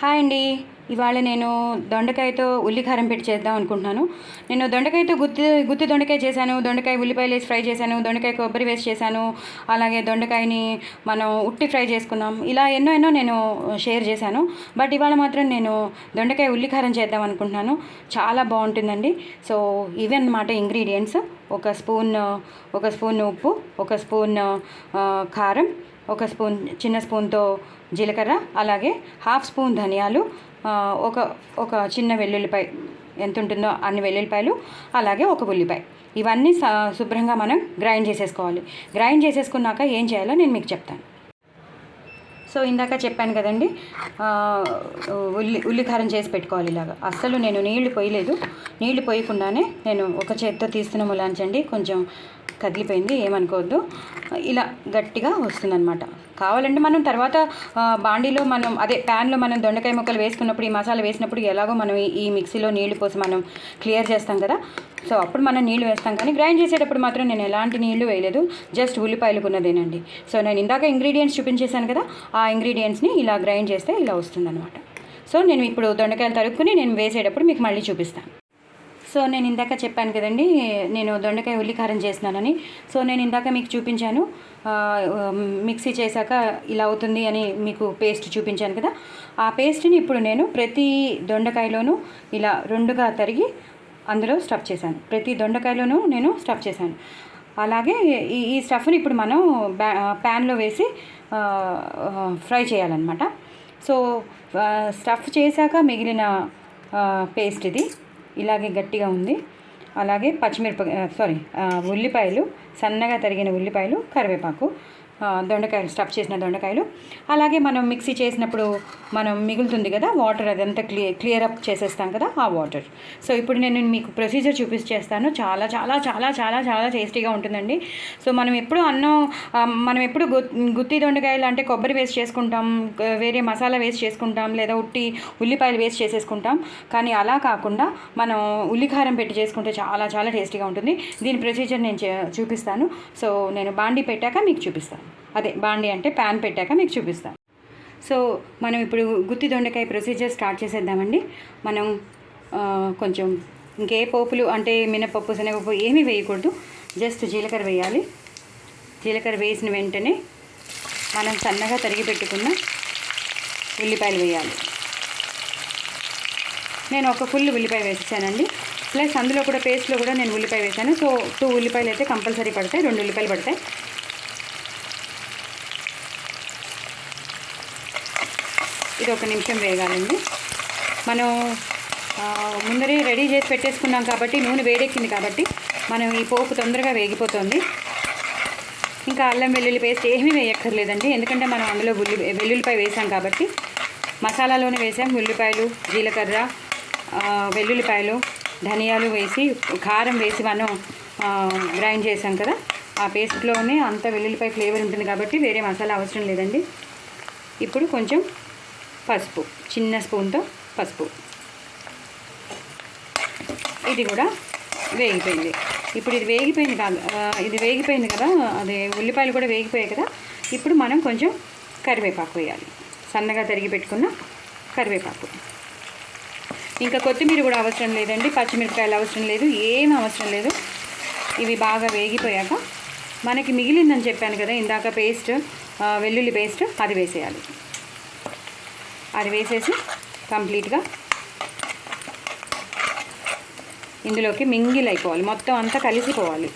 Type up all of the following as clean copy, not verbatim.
Hi అండి. ఇవాళ నేను దొండకాయతో ఉల్లికారం పెట్టి చేద్దాం అనుకుంటున్నాను. నేను దొండకాయతో గుత్తి దొండకాయ చేశాను, దొండకాయ ఉల్లిపాయలు వేసి ఫ్రై చేశాను, దొండకాయ కొబ్బరి వేసి చేశాను, అలాగే దొండకాయని మనం ఉట్టి ఫ్రై చేసుకున్నాం. ఇలా ఎన్నో నేను షేర్ చేశాను. బట్ ఇవాళ మాత్రం నేను దొండకాయ ఉల్లికారం చేద్దాం అనుకుంటున్నాను. చాలా బాగుంటుందండి. సో ఇవి అన్నమాట ఇంగ్రీడియంట్స్. ఒక స్పూన్ ఉప్పు, ఒక స్పూన్ కారం, ఒక స్పూన్ చిన్న స్పూన్తో జీలకర్ర, అలాగే హాఫ్ స్పూన్ ధనియాలు, ఒక ఒక చిన్న వెల్లుల్లిపాయ, ఎంత ఉంటుందో అన్ని వెల్లుల్లిపాయలు, అలాగే ఒక ఉల్లిపాయ. ఇవన్నీ శుభ్రంగా మనం గ్రైండ్ చేసేసుకోవాలి. గ్రైండ్ చేసేసుకున్నాక ఏం చేయాలో నేను మీకు చెప్తాను. సో ఇందాక చెప్పాను కదండి, ఉల్లికారం చేసి పెట్టుకోవాలి. ఇలాగా అస్సలు నేను నీళ్లు పోయలేదు. నీళ్లు పోయకుండానే నేను ఒక చేత్తో తీస్తున్న ములాంచండి, కొంచెం కదిలిపోయింది, ఏమనుకోవద్దు. ఇలా గట్టిగా వస్తుందన్నమాట. కావాలంటే మనం తర్వాత బాండీలో ప్యాన్లో మనం దొండకాయ ముక్కలు వేసుకున్నప్పుడు, ఈ మసాలా వేసినప్పుడు ఎలాగో మనం ఈ మిక్సీలో నీళ్లు పోసి మనం క్లియర్ చేస్తాం కదా. సో అప్పుడు మనం నీళ్ళు వేస్తాం, కానీ గ్రైండ్ చేసేటప్పుడు మాత్రం నేను ఎలాంటి నీళ్లు వేయలేదు. జస్ట్ ఉల్లిపాయలు కొన్నదేనండి. సో నేను ఇందాక ఇంగ్రీడియంట్స్ చూపించేశాను కదా, ఆ ఇంగ్రీడియంట్స్ని ఇలా గ్రైండ్ చేస్తే ఇలా వస్తుందన్నమాట. సో నేను ఇప్పుడు దొండకాయలు తరుక్కుని నేను వేసేటప్పుడు మీకు మళ్ళీ చూపిస్తాను. సో నేను ఇందాక చెప్పాను కదండి, నేను దొండకాయ ఉల్లికారం చేస్తున్నానని. సో నేను ఇందాక మీకు చూపించాను, మిక్సీ చేశాక ఇలా అవుతుంది అని మీకు పేస్ట్ చూపించాను కదా. ఆ పేస్ట్ని ఇప్పుడు నేను ప్రతి దొండకాయలోనూ ఇలా రెండుగా తరిగి అందులో స్టఫ్ చేశాను. ప్రతి దొండకాయలోనూ నేను స్టఫ్ చేశాను. అలాగే ఈ స్టఫ్ని ఇప్పుడు మనం ప్యాన్లో వేసి ఫ్రై చేయాలన్నమాట. సో స్టఫ్ చేశాక మిగిలిన పేస్ట్ ఇది ఇలాగే గట్టిగా ఉంది. అలాగే ఉల్లిపాయలు, సన్నగా తరిగిన ఉల్లిపాయలు, కరివేపాకు, దొండకాయలు, స్టఫ్ చేసిన దొండకాయలు, అలాగే మనం మిక్సీ చేసినప్పుడు మనం మిగులుతుంది కదా వాటర్, అదంతా క్లియర్ అప్ చేసేస్తాం కదా ఆ వాటర్. సో ఇప్పుడు నేను మీకు ప్రొసీజర్ చూపించేస్తాను. చాలా చాలా చాలా చాలా చాలా టేస్టీగా ఉంటుందండి. సో మనం ఎప్పుడు గుత్తి దొండకాయలు అంటే కొబ్బరి వేస్ట్ చేసుకుంటాం, వేరే మసాలా వేస్ట్ చేసుకుంటాం, లేదా ఉట్టి ఉల్లిపాయలు వేస్ట్ చేసేసుకుంటాం. కానీ అలా కాకుండా మనం ఉల్లికారం పెట్టి చేసుకుంటే చాలా చాలా టేస్టీగా ఉంటుంది. దీని ప్రొసీజర్ నేను చూపిస్తాను. సో నేను బాండీ పెట్టాక మీకు చూపిస్తాను. బాండీ అంటే ప్యాన్ పెట్టాక మీకు చూపిస్తాను. సో మనం ఇప్పుడు గుత్తి దొండకాయ ప్రొసీజర్ స్టార్ట్ చేసేద్దామండి. మనం కొంచెం ఇంకే పోపులు అంటే మినపప్పు, శనగపప్పు ఏమీ వేయకూడదు. జస్ట్ జీలకర్ర వేయాలి. జీలకర్ర వేసిన వెంటనే మనం సన్నగా తరిగి పెట్టుకున్న ఉల్లిపాయలు వేయాలి. నేను ఒక ఫుల్ ఉల్లిపాయ వేసానండి. ప్లస్ అందులో కూడా పేస్ట్లో కూడా నేను ఉల్లిపాయ వేసాను. సో 2 ఉల్లిపాయలు అయితే కంపల్సరీ పడతాయి, 2 ఉల్లిపాయలు పడతాయి. ఇది ఒక నిమిషం వేగాలండి. మనం ముందరే రెడీ చేసి పెట్టేసుకున్నాం కాబట్టి, నూనె వేడెక్కింది కాబట్టి మనం ఈ పోపు తొందరగా వేగిపోతుంది. ఇంకా అల్లం వెల్లుల్లి పేస్ట్ ఏమీ వేయక్కర్లేదండి, ఎందుకంటే మనం అందులో వెల్లుల్లిపాయ వేసాం కాబట్టి. మసాలాలోనే వేసాం, ఉల్లిపాయలు, జీలకర్ర, వెల్లుల్లిపాయలు, ధనియాలు వేసి, కారం వేసి మనం గ్రైండ్ చేసాం కదా. ఆ పేస్ట్లోనే అంత వెల్లుల్లిపాయ ఫ్లేవర్ ఉంటుంది కాబట్టి వేరే మసాలా అవసరం లేదండి. ఇప్పుడు కొంచెం పసుపు, చిన్న స్పూన్తో పసుపు. ఇది కూడా వేగిపోయింది. ఇప్పుడు ఇది వేగిపోయింది కదా, అదే ఉల్లిపాయలు కూడా వేగిపోయాయి కదా. ఇప్పుడు మనం కొంచెం కరివేపాకు వేయాలి, సన్నగా తరిగి పెట్టుకున్న కరివేపాకు. ఇంకా కొత్తిమీర కూడా అవసరం లేదండి, పచ్చిమిరపకాయలు అవసరం లేదు, ఏం అవసరం లేదు. ఇవి బాగా వేగిపోయాక మనకి మిగిలిందని చెప్పాను కదా ఇందాక పేస్ట్, వెల్లుల్లి పేస్ట్, అది వేసేయాలి. అది వేసేసి కంప్లీట్గా ఇందులోకి మింగిల్ అయిపోవాలి, మొత్తం అంతా కలిసిపోవాలి.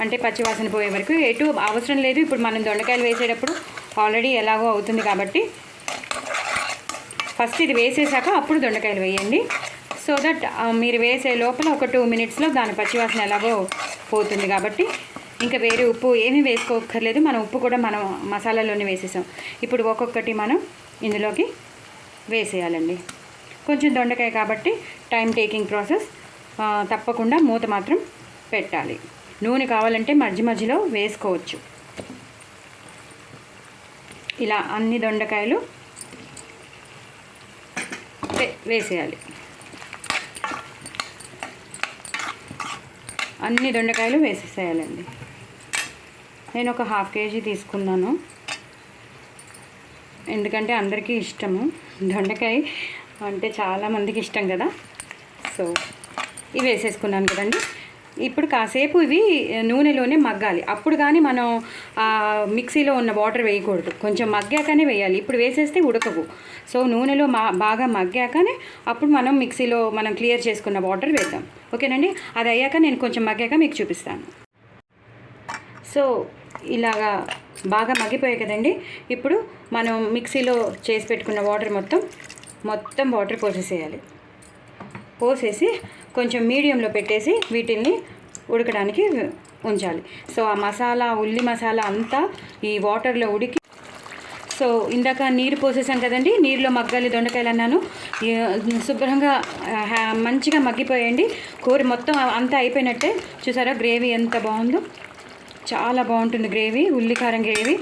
అంటే పచ్చివాసన పోయే వరకు ఎటు అవసరం లేదు. ఇప్పుడు మనం దొండకాయలు వేసేటప్పుడు ఆల్రెడీ ఎలాగో అవుతుంది కాబట్టి ఫస్ట్ ఇది వేసేసాక అప్పుడు దొండకాయలు వేయండి. సో దట్ మీరు వేసే లోపల ఒక 2 మినిట్స్లో దాని పచ్చివాసన ఎలాగో పోతుంది కాబట్టి ఇంకా వేరే ఉప్పు ఏమీ వేసుకోక్కర్లేదు. మనం ఉప్పు కూడా మనం మసాలాలోనే వేసేసాం. ఇప్పుడు ఒక్కొక్కటి మనం ఇందులోకి వేసేయాలండి. కొంచెం దొండకాయ కాబట్టి టైం టేకింగ్ ప్రాసెస్, తప్పకుండా మూత మాత్రం పెట్టాలి. నూనె కావాలంటే మధ్యలో వేసుకోవచ్చు. ఇలా అన్ని దొండకాయలు వేసేయాలి. అన్ని దొండకాయలు వేసేసేయాలండి. నేను ఒక 1/2 kg తీసుకున్నాను. ఎందుకంటే అందరికీ ఇష్టము దొండకాయ అంటే చాలామందికి ఇష్టం కదా. సో ఇవి వేసేసుకున్నాను కదండి. ఇప్పుడు కాసేపు ఇవి నూనెలోనే మగ్గాలి. అప్పుడు కానీ మనం మిక్సీలో ఉన్న వాటర్ వేయకూడదు, కొంచెం మగ్గాకనే వేయాలి. ఇప్పుడు వేసేస్తే ఉడకవు. సో నూనెలో బాగా మగ్గాకనే అప్పుడు మనం మిక్సీలో మనం క్లియర్ చేసుకున్న వాటర్ వేద్దాం. ఓకేనండి. అది అయ్యాక నేను కొంచెం మగ్గాక మీకు చూపిస్తాను. సో ఇలాగా బాగా మగ్గిపోయాయి కదండి. ఇప్పుడు మనం మిక్సీలో చేసి పెట్టుకున్న వాటర్ మొత్తం వాటర్ పోసేసేయాలి. పోసేసి కొంచెం మీడియంలో పెట్టేసి వీటిల్ని ఉడకడానికి ఉంచాలి. సో ఆ మసాలా, ఉల్లి మసాలా అంతా ఈ వాటర్లో ఉడికి, సో ఇందాక నీరు పోసేసాం కదండి, నీరులో మగ్గాలి దొండకాయలు అన్నాను. శుభ్రంగా మంచిగా మగ్గిపోయండి. కూర మొత్తం అంతా అయిపోయినట్టే. చూసారా గ్రేవీ ఎంత బాగుందో, చాలా బాగుంటుంది గ్రేవీ, ఉల్లికారం గ్రేవీ.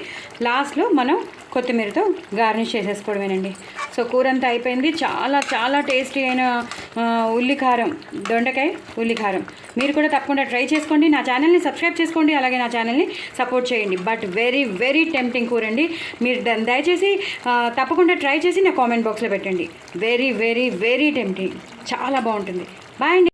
లాస్ట్లో మనం కొత్తిమీరతో గార్నిష్ చేసేసుకోవడమేనండి. సో కూర అంతా అయిపోయింది. చాలా చాలా టేస్టీ అయిన దొండకాయ ఉల్లికారం మీరు కూడా తప్పకుండా ట్రై చేసుకోండి. నా ఛానల్ని సబ్స్క్రైబ్ చేసుకోండి, అలాగే నా ఛానల్ని సపోర్ట్ చేయండి. బట్ వెరీ వెరీ టెంప్టింగ్ కూర అండి. మీరు దయచేసి తప్పకుండా ట్రై చేసి నా కామెంట్ బాక్స్లో పెట్టండి. వెరీ వెరీ వెరీ టెంప్టింగ్, చాలా బాగుంటుంది. బాయ్ అండి.